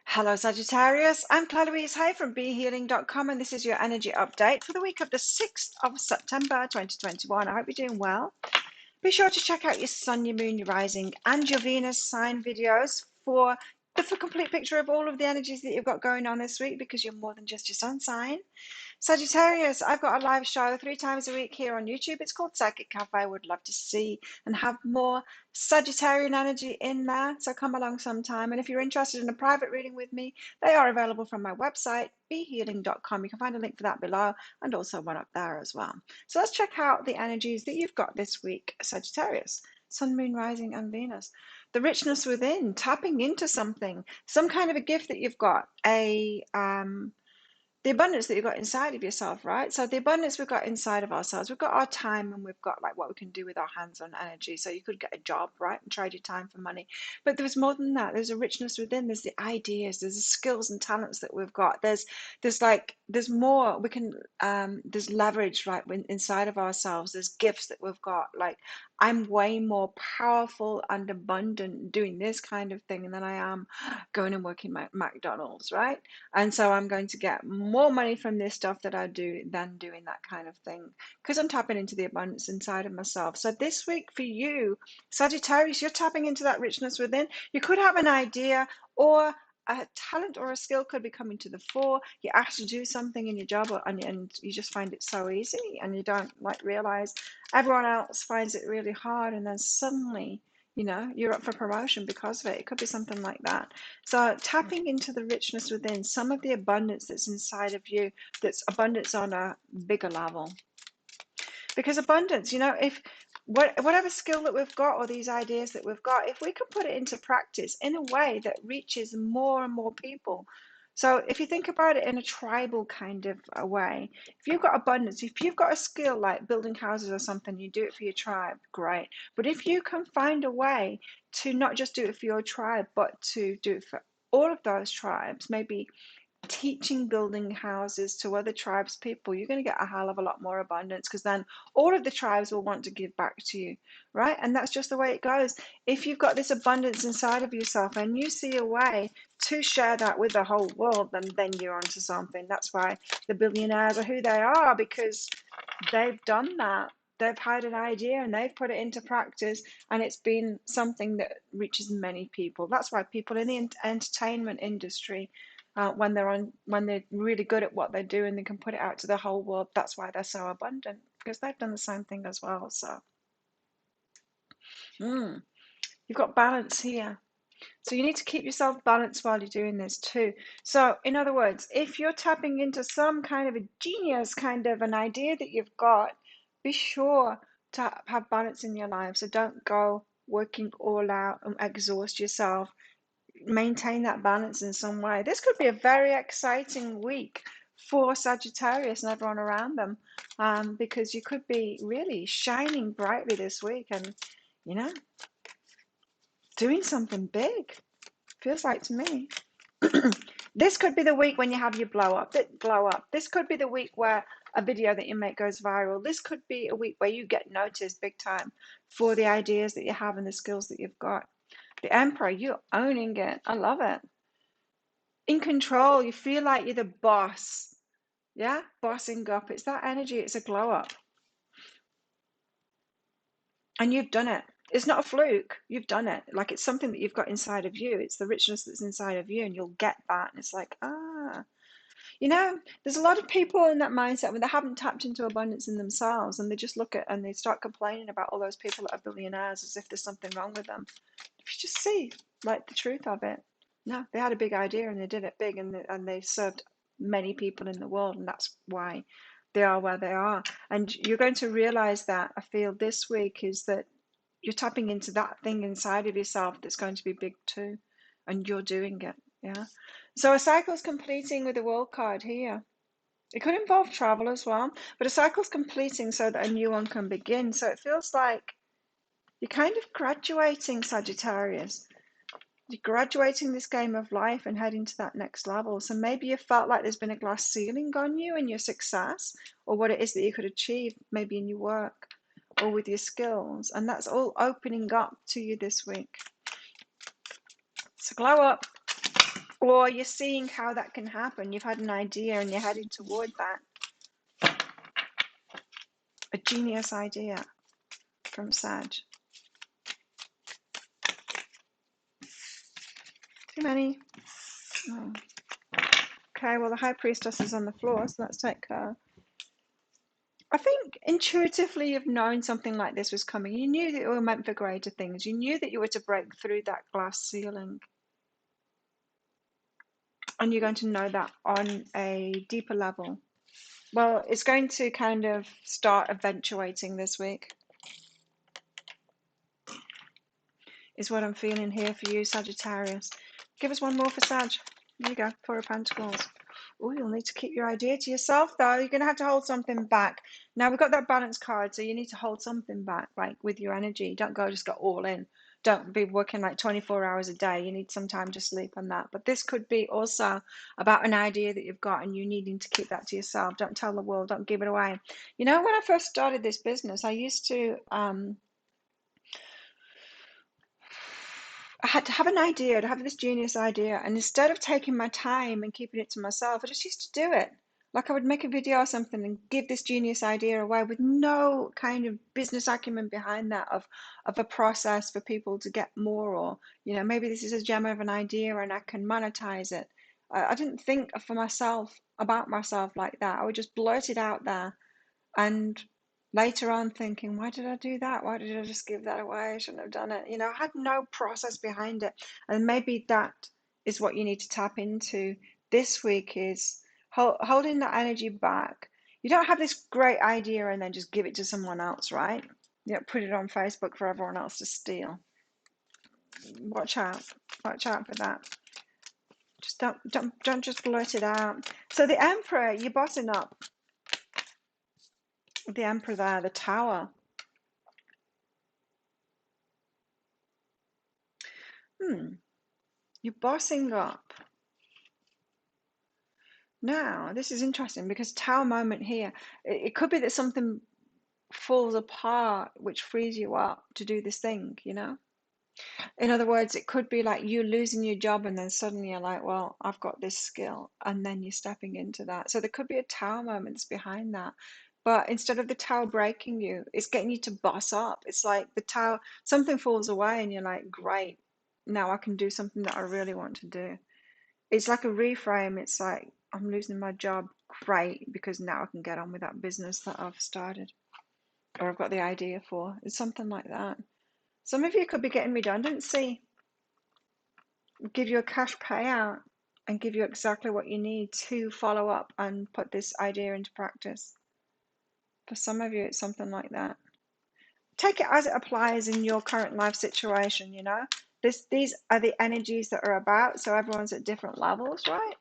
Hello, Sagittarius. I'm Claire Louise Hay from BeHealing.com, and this is your energy update for the week of the 6th of September 2021. I hope you're doing well. Be sure to check out your Sun, your Moon, your Rising, and your Venus sign videos for the complete picture of all of the energies that you've got going on this week, because you're more than just your sun sign. Sagittarius, I've got a live show 3 times a week here on YouTube. It's called Psychic Cafe. I would love to see and have more Sagittarian energy in there. So come along sometime. And if you're interested in a private reading with me, they are available from my website, behealing.com. You can find a link for that below and also one up there as well. So let's check out the energies that you've got this week, Sagittarius. Sun, Moon, Rising, and Venus. The richness within, tapping into something, some kind of a gift that you've got, the abundance that you've got inside of yourself, right? So the abundance we've got inside of ourselves, we've got our time, and we've got like what we can do with our hands-on energy. So you could get a job, right, and trade your time for money. But there's more than that. There's a richness within. There's the ideas. There's the skills and talents that we've got. There's more. We can there's leverage right inside of ourselves. There's gifts that we've got. Like, I'm way more powerful and abundant doing this kind of thing than I am going and working at McDonald's, right? And so I'm going to get more money from this stuff that I do than doing that kind of thing, because I'm tapping into the abundance inside of myself. So this week for you, Sagittarius, you're tapping into that richness within. You could have an idea, or a talent or a skill could be coming to the fore. You're asked to do something in your job, and you just find it so easy, and you don't like realize everyone else finds it really hard, and then suddenly you're up for promotion because of it. It could be something like that. So tapping into the richness within, some of the abundance that's inside of you, that's abundance on a bigger level. Because abundance, if whatever skill that we've got, or these ideas that we've got, if we can put it into practice in a way that reaches more and more people. So if you think about it in a tribal kind of a way, if you've got abundance, if you've got a skill like building houses or something, you do it for your tribe, great. But if you can find a way to not just do it for your tribe, but to do it for all of those tribes, maybe teaching building houses to other tribes people, you're going to get a hell of a lot more abundance, because then all of the tribes will want to give back to you, right? And that's just the way it goes. If you've got this abundance inside of yourself and you see a way to share that with the whole world, then you're onto something. That's why the billionaires are who they are, because they've done that. They've had an idea and they've put it into practice, and it's been something that reaches many people. That's why people in the entertainment industry, when they're really good at what they do and they can put it out to the whole world, that's why they're so abundant, because they've done the same thing as well. So you've got balance here. So you need to keep yourself balanced while you're doing this too. So in other words, if you're tapping into some kind of a genius kind of an idea that you've got, be sure to have balance in your life. So don't go working all out and exhaust yourself. Maintain that balance in some way. This could be a very exciting week for Sagittarius and everyone around them, because you could be really shining brightly this week and, doing something big. Feels like to me. This could be the week when you have your blow up. This could be the week where a video that you make goes viral. This could be a week where you get noticed big time for the ideas that you have and the skills that you've got. The Emperor, you're owning it. I love it. In control, you feel like you're the boss. Yeah, bossing up. It's that energy. It's a glow up. And you've done it. It's not a fluke. You've done it. Like, it's something that you've got inside of you. It's the richness that's inside of you, and you'll get that. And it's like, there's a lot of people in that mindset when they haven't tapped into abundance in themselves, and they just look at and they start complaining about all those people that are billionaires as if there's something wrong with them. If you just see like the truth of it, no, they had a big idea and they did it big, and they served many people in the world, and that's why they are where they are. And you're going to realize that, I feel, this week, is that you're tapping into that thing inside of yourself that's going to be big too, and you're doing it. Yeah. So a cycle's completing with the World card here. It could involve travel as well, but a cycle's completing so that a new one can begin. So it feels like you're kind of graduating, Sagittarius. You're graduating this game of life and heading to that next level. So maybe you felt like there's been a glass ceiling on you and your success, or what it is that you could achieve, maybe in your work or with your skills. And that's all opening up to you this week. So glow up. Or you're seeing how that can happen. You've had an idea and you're heading toward that. A genius idea from Sag. Too many. Oh. Okay, well, the High Priestess is on the floor, so let's take her. I think intuitively you've known something like this was coming. You knew that you were meant for greater things. You knew that you were to break through that glass ceiling. And you're going to know that on a deeper level. Well, it's going to kind of start eventuating this week, is what I'm feeling here for you, Sagittarius. Give us one more for Sag. There you go, Four of Pentacles. Oh, you'll need to keep your idea to yourself, though. You're going to have to hold something back. Now, we've got that balance card, so you need to hold something back, like with your energy. Don't just go all in. Don't be working like 24 hours a day. You need some time to sleep on that. But this could be also about an idea that you've got and you needing to keep that to yourself. Don't tell the world. Don't give it away. You know, when I first started this business, I used to... I had to have an idea, to have this genius idea, and instead of taking my time and keeping it to myself, I just used to do it. Like I would make a video or something and give this genius idea away with no kind of business acumen behind that of a process for people to get more, or maybe this is a gem of an idea and I can monetize it. I didn't think for myself about myself like that. I would just blurt it out there, and later on thinking, why did I do that? Why did I just give that away? I shouldn't have done it. I had no process behind it. And maybe that is what you need to tap into this week, is holding that energy back. You don't have this great idea and then just give it to someone else, right? Put it on Facebook for everyone else to steal. Watch out. Watch out for that. Just don't just blurt it out. So the Emperor, you're bossing up. The Emperor there, the Tower. You're bossing up. Now, this is interesting because Tower moment here, it could be that something falls apart which frees you up to do this thing, In other words, it could be like you losing your job and then suddenly you're like, well, I've got this skill, and then you're stepping into that. So there could be a Tower moment behind that. But instead of the tower breaking you, it's getting you to boss up. It's like the tower, something falls away and you're like, great, now I can do something that I really want to do. It's like a reframe. It's like, I'm losing my job, great, because now I can get on with that business that I've started or I've got the idea for. It's something like that. Some of you could be getting redundancy, give you a cash payout and give you exactly what you need to follow up and put this idea into practice. For some of you, it's something like that. Take it as it applies in your current life situation, These are the energies that are about, so everyone's at different levels, right?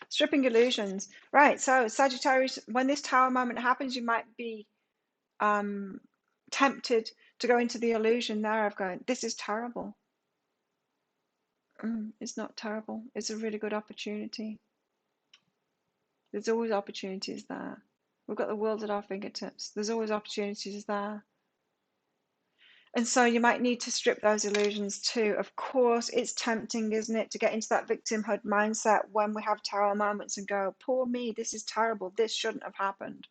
Stripping illusions. Right, so Sagittarius, when this tower moment happens, you might be tempted to go into the illusion there of going, this is terrible. It's not terrible. It's a really good opportunity. There's always opportunities there. We've got the world at our fingertips. There's always opportunities there. And so you might need to strip those illusions too. Of course, it's tempting, isn't it, to get into that victimhood mindset when we have tower moments and go, poor me, this is terrible, this shouldn't have happened.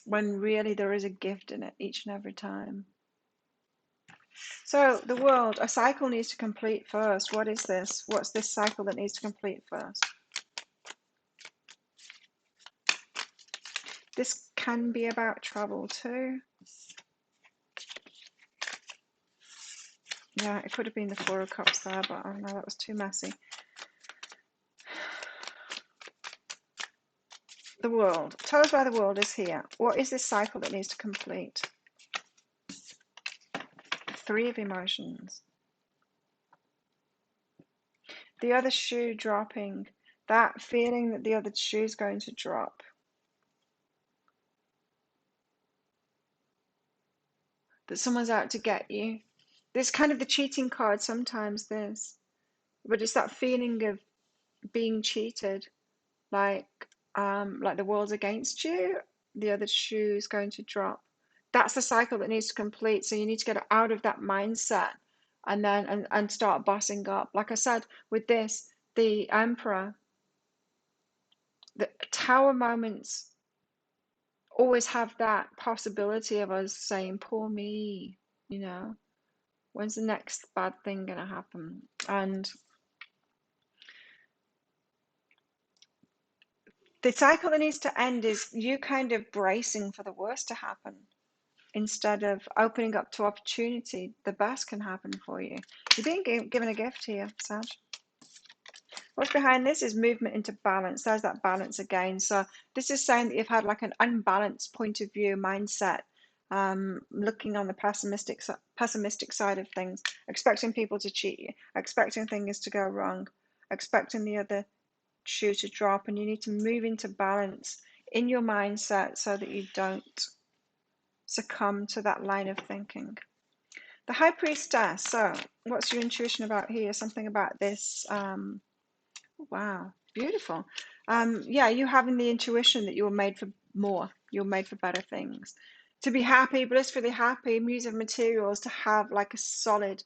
When really there is a gift in it each and every time. So the world, a cycle needs to complete first. What is this? What's this cycle that needs to complete first? This can be about travel too. Yeah, it could have been the Four of Cups there, but I don't know, that was too messy. The world. Tell us why the world is here. What is this cycle that needs to complete? Three of emotions. The other shoe dropping. That feeling that the other shoe is going to drop. That someone's out to get you. This kind of the cheating card sometimes, this. But it's that feeling of being cheated. Like the world's against you. The other shoe is going to drop. That's the cycle that needs to complete. So you need to get out of that mindset and start bossing up. Like I said, with this, the Emperor, the tower moments always have that possibility of us saying, poor me, you know, when's the next bad thing going to happen? And the cycle that needs to end is you kind of bracing for the worst to happen instead of opening up to opportunity. The best can happen for you. You're being given a gift here, Sag. What's behind this is movement into balance. There's that balance again. So this is saying that you've had like an unbalanced point of view mindset, looking on the pessimistic side of things, expecting people to cheat you, expecting things to go wrong, expecting the other shoe to drop, and you need to move into balance in your mindset so that you don't succumb to that line of thinking. The High Priestess. So what's your intuition about here? Something about this. Wow, beautiful. Yeah, you having the intuition that you were made for more, you were made for better things. To be happy, blissfully happy, Muse of Materials, to have like a solid,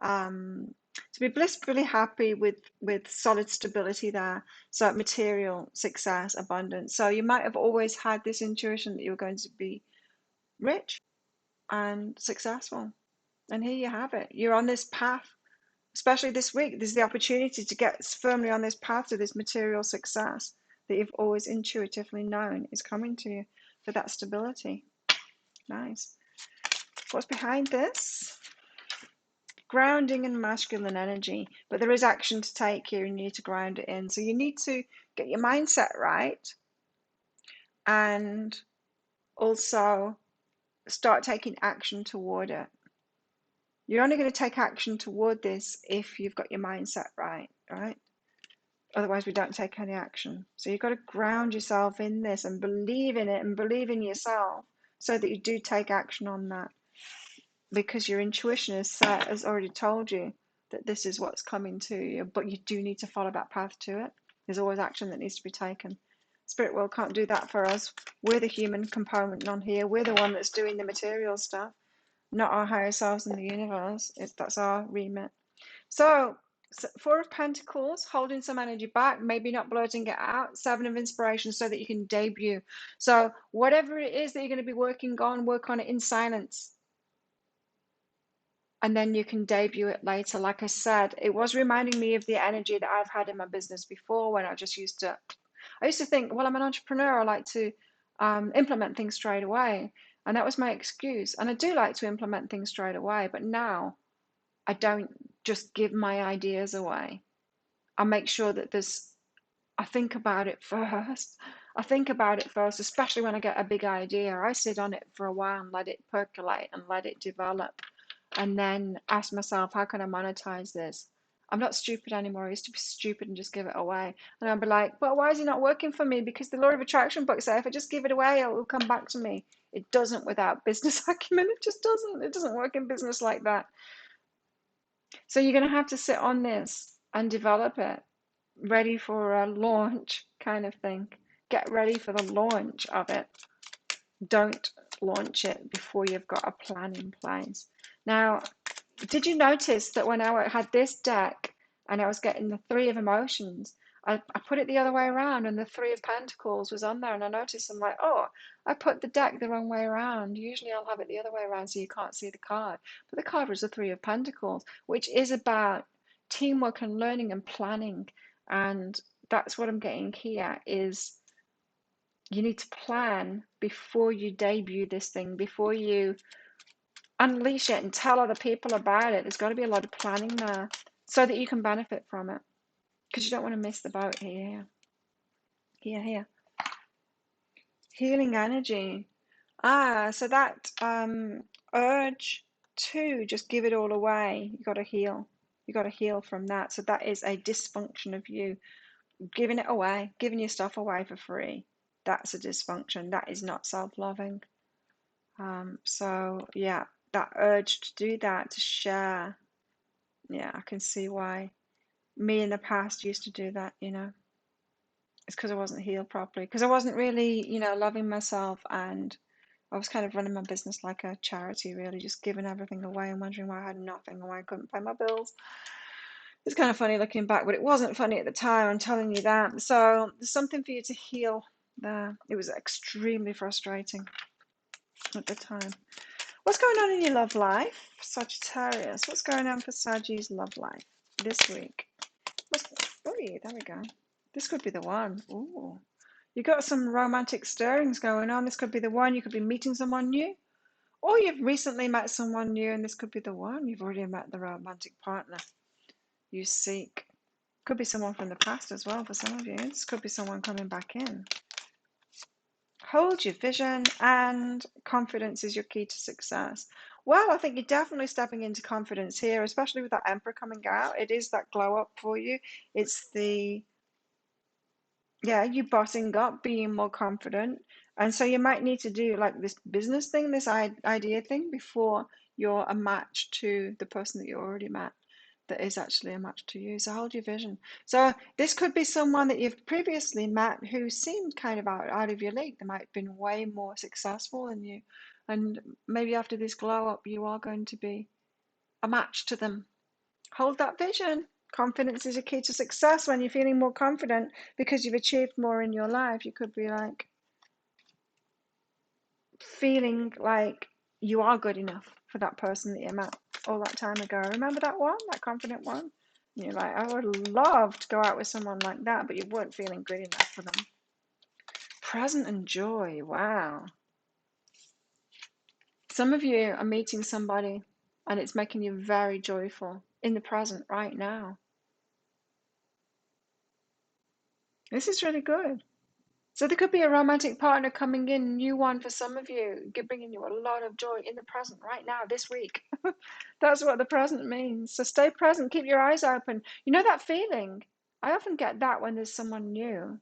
to be blissfully happy with solid stability there. So material success, abundance. So you might have always had this intuition that you were going to be rich and successful. And here you have it. You're on this path, especially this week. There's the opportunity to get firmly on this path to this material success that you've always intuitively known is coming to you for that stability. Nice. What's behind this? Grounding and masculine energy, but there is action to take here and you need to ground it in. So you need to get your mindset right and also start taking action toward it. You're only going to take action toward this if you've got your mindset right? Otherwise, we don't take any action. So you've got to ground yourself in this and believe in it and believe in yourself so that you do take action on that. Because your intuition has already told you that this is what's coming to you, but you do need to follow that path to it. There's always action that needs to be taken. Spirit world can't do that for us. We're the human component on here. We're the one that's doing the material stuff, not our higher selves in the universe. That's our remit. So, Four of Pentacles, holding some energy back, maybe not blurting it out. Seven of Inspiration, so that you can debut. So whatever it is that you're going to be working on, work on it in silence. And then you can debut it later. Like I said, it was reminding me of the energy that I've had in my business before when I used to think, well, I'm an entrepreneur. I like to implement things straight away. And that was my excuse. And I do like to implement things straight away. But now I don't just give my ideas away. I make sure that I think about it first. Especially when I get a big idea. I sit on it for a while and let it percolate and let it develop. And then ask myself, how can I monetize this? I'm not stupid anymore. I used to be stupid and just give it away. And I'd be like, well, why is it not working for me? Because the law of attraction book says if I just give it away, it will come back to me. It doesn't without business acumen. It just doesn't. It doesn't work in business like that. So you're going to have to sit on this and develop it, ready for a launch kind of thing. Get ready for the launch of it. Don't launch it before you've got a plan in place. Now, did you notice that when I had this deck and I was getting the Three of Emotions, I put it the other way around and the Three of Pentacles was on there, and I noticed I'm like, oh, I put the deck the wrong way around. Usually I'll have it the other way around so you can't see the card. But the card was the Three of Pentacles, which is about teamwork and learning and planning. And that's what I'm getting here is you need to plan before you debut this thing, before you unleash it and tell other people about it. There's got to be a lot of planning there so that you can benefit from it, because you don't want to miss the boat here. Here. Healing energy. So that urge to just give it all away, you got to heal. You got to heal from that. So that is a dysfunction of you giving it away, giving your stuff away for free. That's a dysfunction. That is not self-loving. So yeah, that urge to do that, to share. Yeah, I can see why me in the past used to do that, It's because I wasn't healed properly, because I wasn't really, loving myself, and I was kind of running my business like a charity, really, just giving everything away and wondering why I had nothing and why I couldn't pay my bills. It's kind of funny looking back, but it wasn't funny at the time, I'm telling you that. So there's something for you to heal there. It was extremely frustrating at the time. What's going on in your love life, Sagittarius? What's going on for Sagi's love life this week? Oh, yeah, there we go. This could be the one. Ooh. You got some romantic stirrings going on. This could be the one. You could be meeting someone new. Or you've recently met someone new and this could be the one. You've already met the romantic partner you seek. Could be someone from the past as well for some of you. This could be someone coming back in. Hold your vision, and confidence is your key to success. Well, I think you're definitely stepping into confidence here, especially with that Emperor coming out. It is that glow up for you. It's the, yeah, you bossing up, being more confident. And so you might need to do like this business thing, this idea thing before you're a match to the person that you already met that is actually a match to you. So hold your vision. So this could be someone that you've previously met who seemed kind of out of your league. They might have been way more successful than you. And maybe after this glow up, you are going to be a match to them. Hold that vision. Confidence is a key to success. When you're feeling more confident because you've achieved more in your life, you could be like feeling like you are good enough for that person that you met all that time ago. Remember that one, that confident one? And you're like, I would love to go out with someone like that, but you weren't feeling good enough for them. Present and joy. Wow. Some of you are meeting somebody and it's making you very joyful in the present right now. This is really good. So there could be a romantic partner coming in, new one for some of you, bringing you a lot of joy in the present right now, this week. That's what the present means. So stay present, keep your eyes open. You know that feeling? I often get that when there's someone new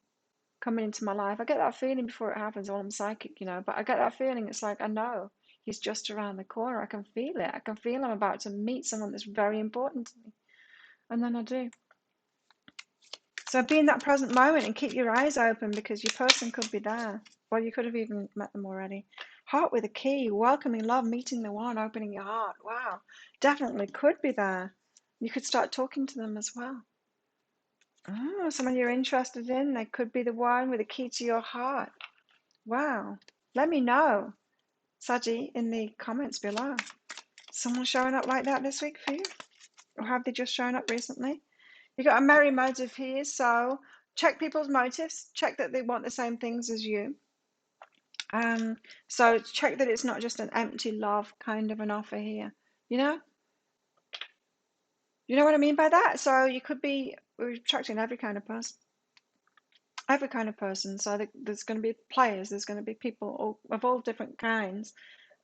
coming into my life. I get that feeling before it happens. Well, I'm psychic, but I get that feeling. It's like, I know he's just around the corner. I can feel it. I can feel I'm about to meet someone that's very important to me. And then I do. So be in that present moment and keep your eyes open because your person could be there. Well, you could have even met them already. Heart with a key, welcoming love, meeting the one, opening your heart. Wow, definitely could be there. You could start talking to them as well. Oh, someone you're interested in, they could be the one with a key to your heart. Wow, let me know, Saji, in the comments below. Someone showing up like that this week for you? Or have they just shown up recently? You got a merry motive here, so check people's motives. Check that they want the same things as you. So check that it's not just an empty love kind of an offer here. You know? You know what I mean by that? So you could be attracting every kind of person. Every kind of person. So there's going to be players. There's going to be people of all different kinds,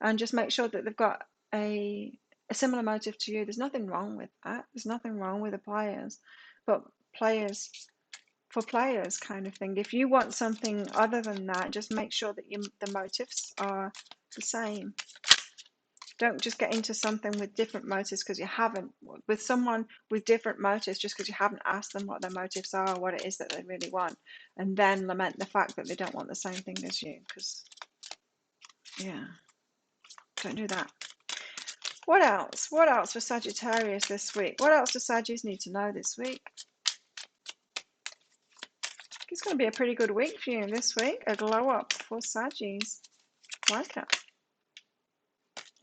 and just make sure that they've got a similar motive to you. There's nothing wrong with that. There's nothing wrong with the players, but players for players kind of thing. If you want something other than that, just make sure that the motives are the same. Don't just get into something with different motives because you haven't, with someone with different motives, just because you haven't asked them what their motives are, what it is that they really want, and then lament the fact that they don't want the same thing as you, because, yeah, don't do that. What else? What else for Sagittarius this week? What else do Sagittarius need to know this week? It's going to be a pretty good week for you this week. A glow up for Sagittarius. Like it.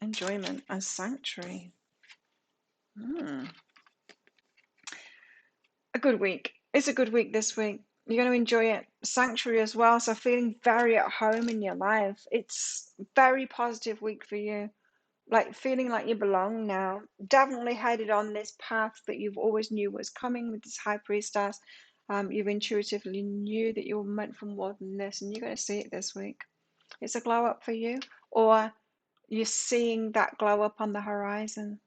Enjoyment and sanctuary. A good week. It's a good week this week. You're going to enjoy it. Sanctuary as well. So feeling very at home in your life. It's a very positive week for you. Like feeling like you belong now. Definitely headed on this path that you've always knew was coming with this high priestess. You've intuitively knew that you were meant for more than this, and you're going to see it this week. It's a glow up for you, or you're seeing that glow up on the horizon.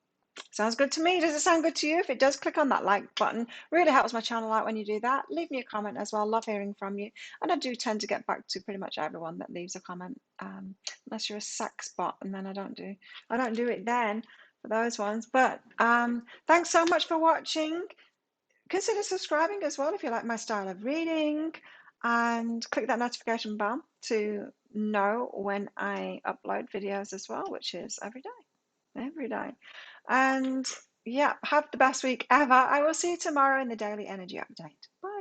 Sounds good to me. Does it sound good to you? If it does, click on that like button. Really helps my channel out when you do that. Leave me a comment as well. Love hearing from you. And I do tend to get back to pretty much everyone that leaves a comment, unless you're a sex bot, and then I don't do it then for those ones. But thanks so much for watching. Consider subscribing as well if you like my style of reading, and click that notification bell to know when I upload videos as well, which is every day. Every day. And yeah, have the best week ever. I will see you tomorrow in the daily energy update. Bye.